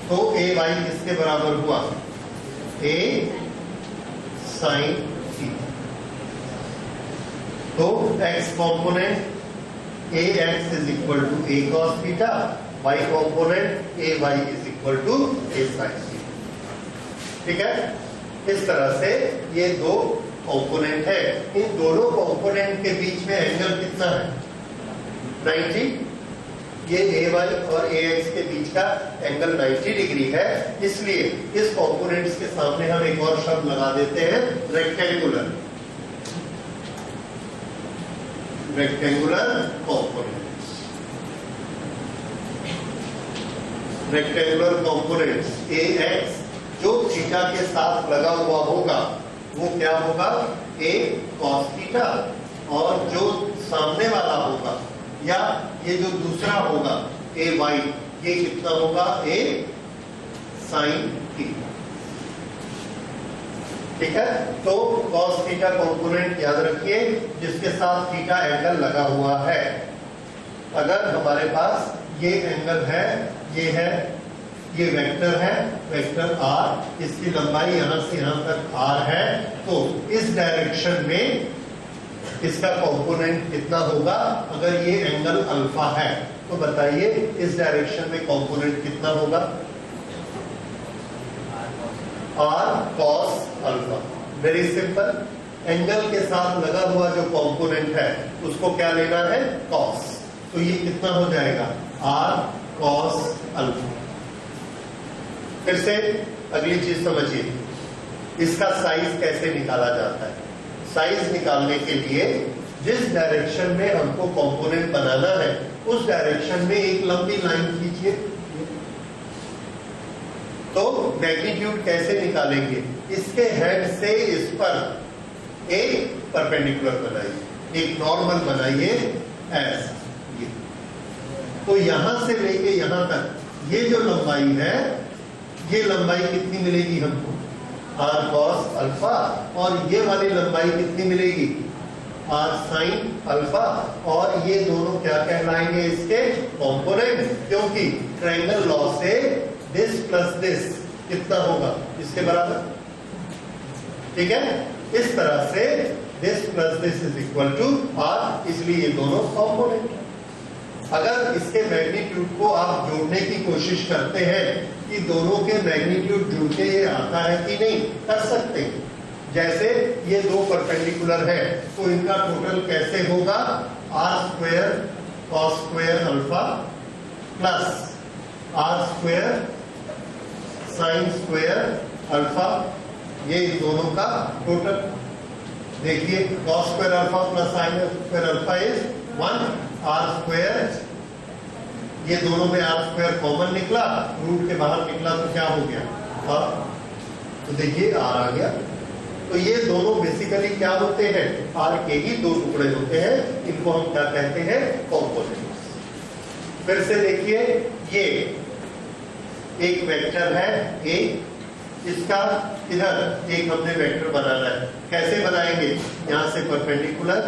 तो a y किसके बराबर हुआ, a साइन थीटा। तो x component a x is equal to a cos theta, y component a y is equal to a sine theta. ठीक है, इस तरह से ये दो कंपोनेंट है। इन दोनों कंपोनेंट के बीच में एंगल कितना है, 90। ये ay और ax के बीच का एंगल 90 डिग्री है। इसलिए इस कंपोनेंट्स के सामने हम एक और शब्द लगा देते हैं, rectangular. Rectangular components, rectangular components ax जो थीटा के साथ लगा हुआ होगा वो क्या होगा, a cos थीटा, और जो सामने वाला होगा या ये जो दूसरा होगा a y, ये कितना होगा, a sin थीटा। ठीक है, तो cos थीटा कंपोनेंट याद रखिए जिसके साथ थीटा एंगल लगा हुआ है। अगर हमारे पास ये एंगल है, ये है, ये वेक्टर है, वेक्टर r, इसकी लंबाई यहां से यहां तक r है, तो इस डायरेक्शन में इसका कंपोनेंट कितना होगा, अगर ये एंगल अल्फा है तो बताइए इस डायरेक्शन में कंपोनेंट कितना होगा, r cos alpha. Very simple, angle के साथ लगा हुआ जो कंपोनेंट है उसको क्या लेना है, cos। तो ये कितना हो जाएगा, r cos अल्फा। फिर से अगली चीज समझिए, इसका साइज कैसे निकाला जाता है। साइज निकालने के लिए जिस डायरेक्शन में हमको कंपोनेंट बनाना है उस डायरेक्शन में एक लंबी लाइन खींचिए, तो मैग्नीट्यूड कैसे निकालेंगे? इसके हेड से इस पर एक परपेंडिकुलर बनाइए, एक नॉर्मल बनाइए ऐसा। तो यहां से लेके यहां तक ये जो लंबाई है, ये लंबाई कितनी मिलेगी हमको? R cos alpha. और ये वाली लंबाई कितनी मिलेगी? R sine alpha. और ये दोनों क्या कहलाएंगे? इसके कॉम्पोनेंट, क्योंकि ट्रायंगल लॉ से दिस प्लस दिस कितना होगा? इसके बराबर। ठीक है, इस तरह से this plus this is equal to R, इसलिए ये दोनों कॉम्पोनेंट। अगर इसके मैग्नीट्यूड को आप जोड़ने की कोशिश करते हैं कि दोनों के मैग्नीट्यूड जुड़ के ये आता है कि नहीं, कर सकते हैं। जैसे ये दो परपेंडिकुलर है, तो इनका टोटल कैसे होगा? R square cos square alpha plus R square sine square alpha, ये इन दोनों का टोटल। देखिए cos square alpha plus sine square alpha is 1। R square, ये दोनों में आर स्क्वायर कॉमन निकला, रूट के बाहर निकला तो क्या हो गया? तो देखिए आर आ गया। तो ये दोनों बेसिकली क्या होते हैं? आर के ही दो टुकड़े होते हैं, इनको हम क्या कहते हैं? कॉम्पोनेंट्स। फिर से देखिए, ये एक वेक्टर है ए, इसका इधर एक हमने वेक्टर बनाना है। कैसे बनाएंगे? यहां से परपेंडिकुलर,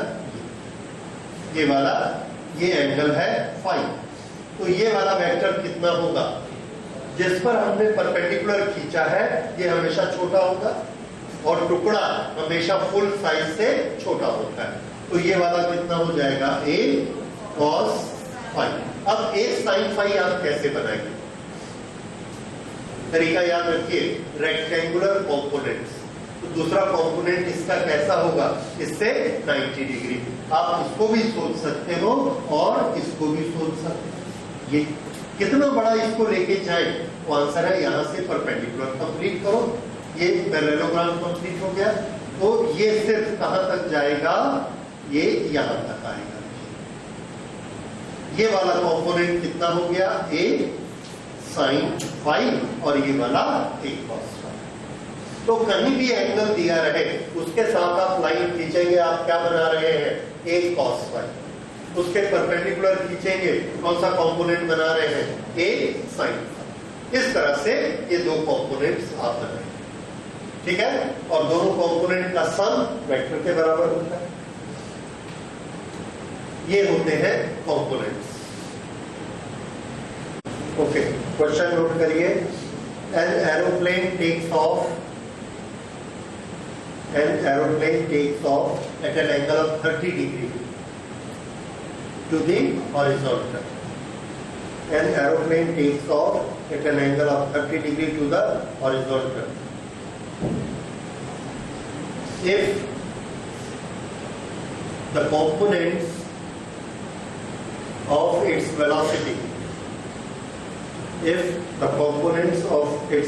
ये वाला, ये एंगल है फाई। तो ये वाला वेक्टर कितना होगा? जिस पर हमने परपेंडिकुलर खींचा है ये हमेशा छोटा होगा, और टुकड़ा हमेशा फुल साइज से छोटा होता है। तो ये वाला कितना हो जाएगा? ए कॉस फाई। अब ए साइन फाई आप कैसे बनाएंगे? तरीका याद रखिए, रेक्टेंगुलर कॉम्पोनेंट्स। तो दूसरा कॉम्पोनेंट इसका कैसा होगा? इससे 90 डिग्री। आप इसको भी सोच सकते हो और इसको भी सोच सकते हो। ये कितना बड़ा इसको लेके जाए, तो आंसर है यहां से परपेंडिकुलर कंप्लीट करो, ये पैरेललोग्राम कंप्लीट हो गया। तो ये सिर्फ कहां तक जाएगा? ये यहां तक आएगा। ये वाला कॉम्पोनेंट कितना हो गया? ए साइन फाई, और ये वाला ए कॉस फाई। तो कहीं भी एंगल दिया रहे, उसके साथ आप लाइन खींचेंगे, आप क्या बना रहे हैं? ए कॉस फाई। उसके परपेंडिकुलर खींचेंगे, कौन सा कंपोनेंट बना रहे हैं? ए साइन। इस तरह से ये दो कंपोनेंट्स आप बनाएंगे। ठीक है, और दोनों कंपोनेंट का सम वेक्टर के बराबर होता है। ये होते हैं कंपोनेंट्स। ओके, क्वेश्चन नोट करिए। An aeroplane takes off at an angle of 30 degree to the horizontal. An aeroplane takes off at an angle of 30 degree to the horizontal. If the components of its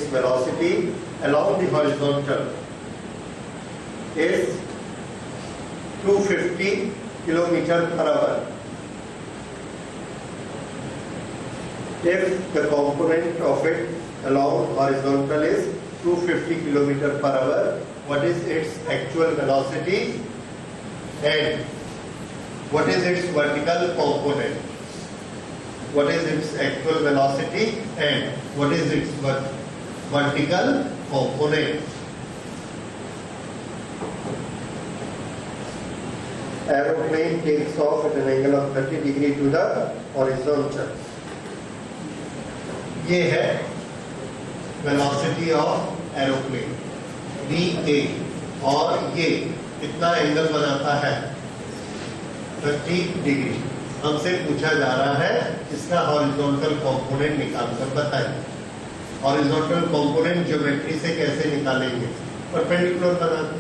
velocity, along the horizontal is 250 kilometer per hour. If the component of it along horizontal is 250 kilometer per hour, what is its actual velocity and what is its vertical component? What is its actual velocity and what is its vertical component? Aeroplane takes off at an angle of 30 degree to the horizontal. ये है वेलोसिटी ऑफ एरोप्लेन VA, और ये कितना एंगल बनाता है? 30 डिग्री। हमसे पूछा जा रहा है इसका हॉरिजॉन्टल कंपोनेंट निकालकर बताएं। हॉरिजॉन्टल कंपोनेंट ज्योमेट्री से कैसे निकालेंगे? परपेंडिकुलर बनाते,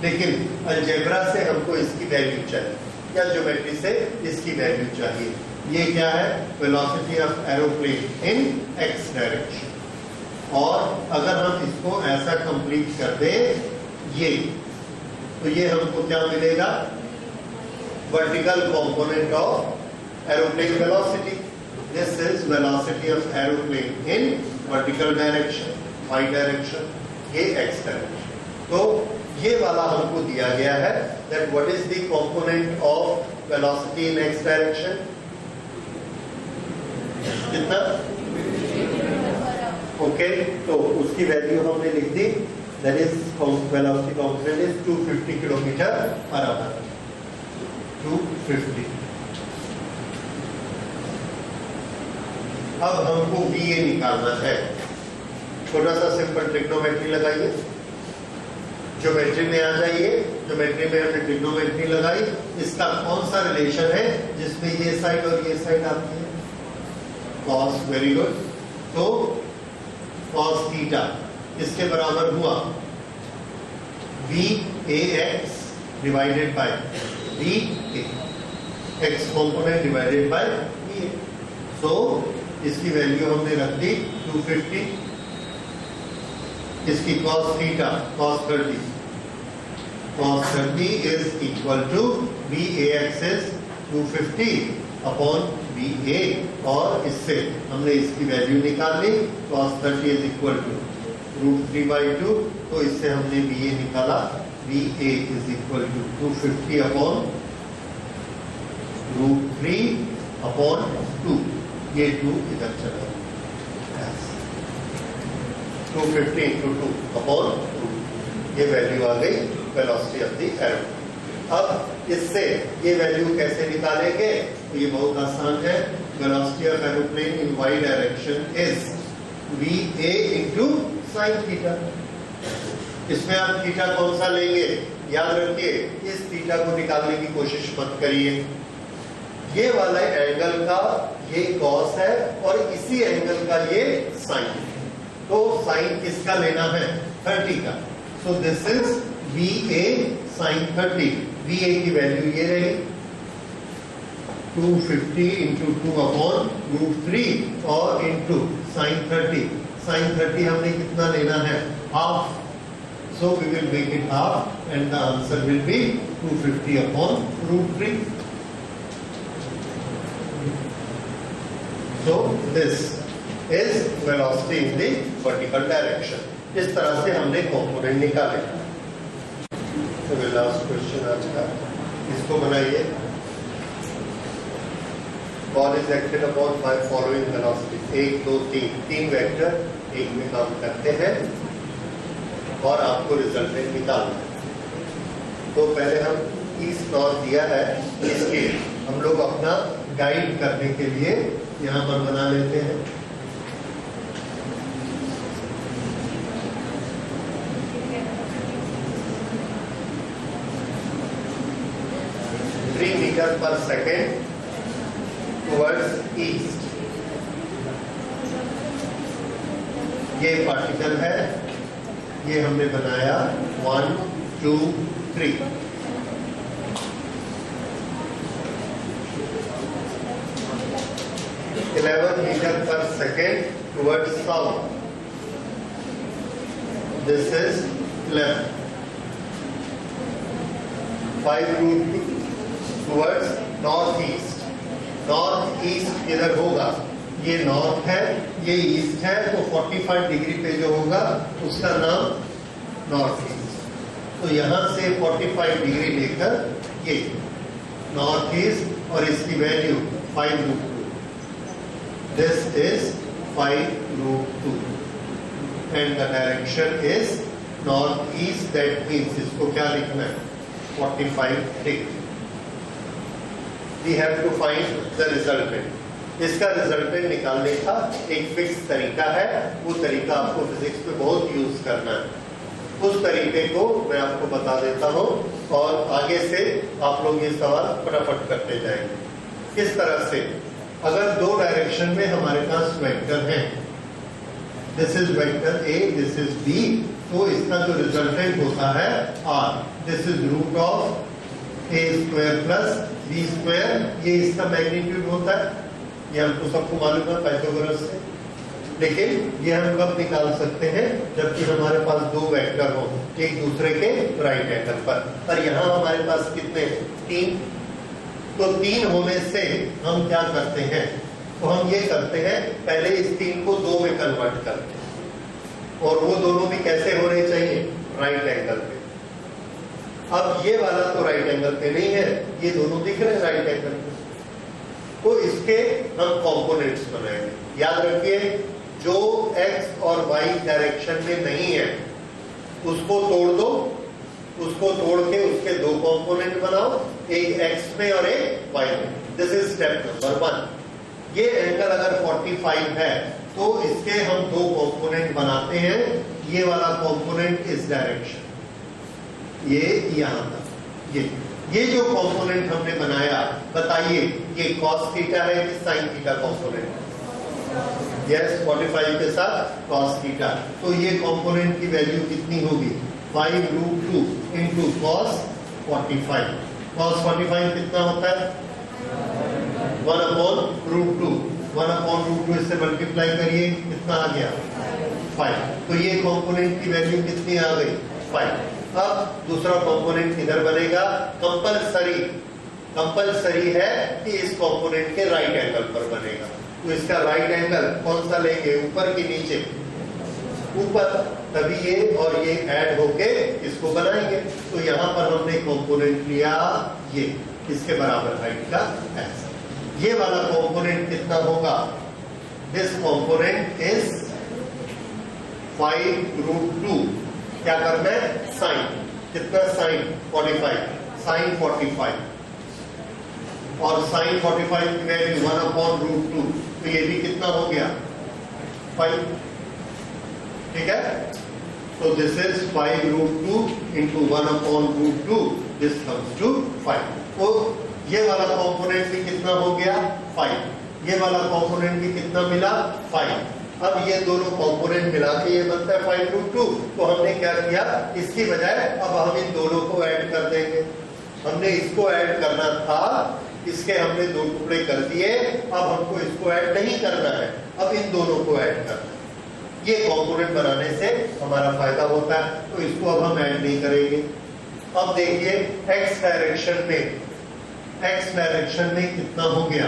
लेकिन अलजेब्रा से हमको इसकी वैल्यू चाहिए, या ज्योमेट्री से इसकी वैल्यू चाहिए। ये क्या है? Velocity of aeroplane in x direction. और अगर हम इसको ऐसा कंप्लीट कर दें ये, तो ये हमको क्या मिलेगा? Vertical component of aeroplane velocity. This is velocity of aeroplane in vertical direction. Y direction, ये एक्स डायरेक्शन। तो ये वाला हमको दिया गया है that what is the component of velocity in X direction, कितना? ओके, तो उसकी वैल्यू हमने लिख दी, that is velocity component is 250 kilometre per hour, 250। अब हमको VA निकालना है। छोटा सा सिंपल ट्रिग्नोमेट्री लगाइए, ज्योमेट्री में आ जाइए। ज्योमेट्री में हमने ट्रिग्नोमेट्री लगाई, इसका कौन सा रिलेशन है जिसमें ये साइड और ये साइड आती है? Cos, very good. तो कॉस थीटा इसके बराबर हुआ VAX divided by VA, x component divided by VA। So इसकी वैल्यू हमने रख दी 250, इसकी cos theta cos 30 is equal to VAX is 250 upon VA, और इससे हमने इसकी वैल्यू निकाल ली, cos 30 इज इक्वल टू √3/2। तो इससे हमने VA निकाला, VA is equal to 250 upon √3/2, ये 2 इधर चला, 250 इंटू 2 अपॉन 2, ये वैल्यू आ गई वेलोसिटी ऑफ द एरो। अब इससे ये वैल्यू कैसे निकालेंगे? तो ये बहुत आसान है। Velocity of aeroplane in y direction is VA into sine theta. इसमें आप थीटा कौन सा लेंगे? याद रखिए, इस थीटा को निकालने की कोशिश मत करिए। ये वाला एंगल का ये कॉस है और इसी एंगल का ये साइन। तो साइन किसका लेना है? 30 का। So this is VA sine 30। VA की वैल्यू ये रही 250 इंटू 2 अपॉन √3 और इंटू साइन 30। साइन 30 हमने कितना लेना है? Half. So we will make it half and the answer will be 250 upon √3। So this is velocity in the vertical direction. इस तरह से हमने कंपोनेंट निकाले। तो लास्ट क्वेश्चन आज का, इसको बनाइए। Ball is acted upon by following velocity, 1 2 3 vector एक में काम करते हैं और आपको रिजल्टेंट निकालना है। तो पहले हम ईस्ट नॉर्थ दिया है, इसके हम लोग अपना गाइड करने के लिए यहाँ पर बना लेते हैं। Metre per second towards east. ये पार्टिकल है, ये हमने बनाया 1 2 3। Metre per second towards south. This is 11। 5 towards north east. North east इधर होगा, ये नॉर्थ है, ये ईस्ट है, तो 45 डिग्री पे जो होगा उसका नाम नॉर्थ ईस्ट। तो यहां से 45 डिग्री लेकर ये नॉर्थ ईस्ट और इसकी value 5√2। This is 5√2 and the direction is north east. That means इसको क्या लिखना है? 45 degree. We have to find the resultant। इसका रिजल्टेंट निकालने का एक फिक्स तरीका है, वो तरीका आपको फिजिक्स में बहुत यूज करना है। उस तरीके को मैं आपको बता देता हूँ और आगे से आप लोग ये सवाल फटाफट करते जाएंगे। किस तरह से? अगर दो डायरेक्शन में हमारे पास वेक्टर हैं, this is vector A, this is B, तो इसका जो रिजल्टेंट होता है R। This is root of A² plus B², ये इसका मैग्नीट्यूड होता है। ये हमको सबको मालूम है पाइथागोरस से। लेकिन ये हम कब निकाल सकते हैं? जबकि हमारे पास दो वेक्टर हो एक दूसरे के राइट एंगल पर। और यहाँ हमारे पास कितने? 3। तो 3 होने से हम क्या करते हैं? तो हम ये करते हैं, पहले इस 3 को 2 में कन्वर्ट करते हैं। और वो दोनों भी कैसे होने चाहिए, राइट एंगल पे। अब ये वाला तो राइट एंगल पे नहीं है, ये दोनों दिख रहे हैं राइट एंगल पे, तो इसके हम कंपोनेंट्स बनाएंगे। याद रखिए, जो x और y डायरेक्शन में नहीं है उसको तोड़ दो, उसको तोड़ के उसके दो कंपोनेंट बनाओ, एक x में और एक y में। This is step number 1। ये एंगल अगर 45 है तो इसके हम दो कंपोनेंट बनाते हैं। ये वाला कंपोनेंट इस डायरेक्शन, ये यहां तक, ये जो कंपोनेंट हमने बनाया, बताइए ये cos थीटा है कि sin थीटा कंपोनेंट? यस, 45 के साथ cos थीटा। तो ये कंपोनेंट की वैल्यू कितनी होगी, 5√2 इंटू cos 45। cos 45 कितना होता है, 1/√2। 1/√2 इससे मल्टीप्लाई करिए, कितना आ गया, 5। तो ये कंपोनेंट की वैल्यू कितनी आ गई, 5। अब दूसरा कंपोनेंट किधर बनेगा, कंपलसरी है कि इस कंपोनेंट के राइट एंगल पर बनेगा। तो इसका राइट एंगल कौन सा लेंगे, ऊपर की नीचे, ऊपर, तभी ये और ये ऐड होके इसको बनाएंगे। तो यहां पर हमने कंपोनेंट लिया ये, इसके बराबर हाइट का ऐसा। ये वाला कंपोनेंट कितना होगा, दिस कंपोनेंट इज 5√2। क्या करना है, साइन, कितना साइन 45, साइन 45, और साइन 45 की वैल्यू 1/√2। तो ये भी कितना हो गया, 5। ठीक है, तो this is 5√2 into 1/√2, this comes to 5। तो ये वाला कंपोनेंट भी कितना हो गया, 5। ये वाला कंपोनेंट भी कितना मिला, 5। अब ये दोनों कंपोनेंट मिला के ये बनता है 5√2। तो हमने क्या किया, इसकी बजाय अब हम इन दोनों को ऐड कर देंगे। हमने इसको ऐड करना था, इसके हमने दो टुकड़े कर दिए, अब हमको इसको ऐड नहीं करना है, अब इन दोनों को ऐड करना है। ये कंपोनेंट बनाने से हमारा फायदा होता है, तो इसको अब हम ऐड नहीं करेंगे। अब देखिए x डायरेक्शन में कितना हो गया,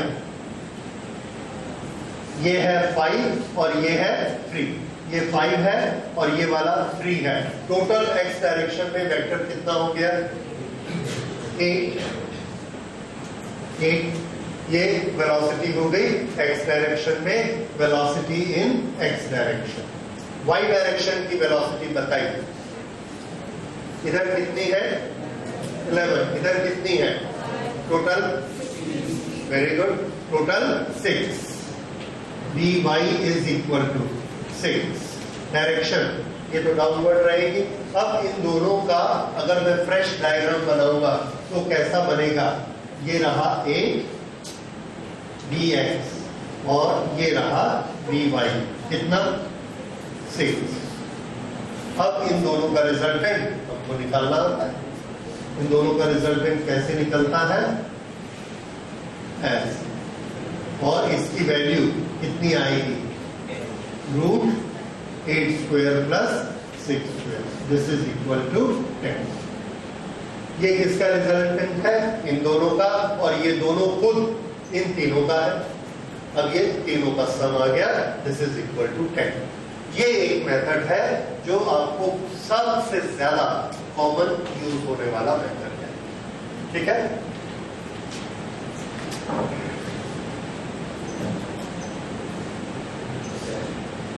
ये है 5 और ये है 3। ये 5 है और ये वाला 3 है। टोटल x डायरेक्शन में वेक्टर कितना हो गया, 8। ये वेलोसिटी हो गई x डायरेक्शन में, velocity in x direction. y direction की वेलोसिटी बताइए, इधर कितनी है, 11, इधर कितनी है, total, very good, total 6। Vy is equal to 6। Direction ये तो डाउनवर्ड रहेगी। अब इन दोनों का अगर मैं फ्रेश डायग्राम बनाऊंगा तो कैसा बनेगा, ये रहा a dx और ये रहा dy, कितना, 6। अब इन दोनों का रिजल्टेंट हमको निकालना होता है। इन दोनों का रिजल्टेंट कैसे निकलता है, ऐसे, और इसकी वैल्यू कितनी आएगी, √8² plus 6²। This is equal to 10। ये किसका रिजल्टेंट है, इन दोनों का, और ये दोनों खुद इन तीनों का है। अब ये तीनों का सम आ गया, दिस इज इक्वल टू 10। ये एक मेथड है जो आपको सबसे ज्यादा कॉमन यूज होने वाला मेथड है। ठीक है।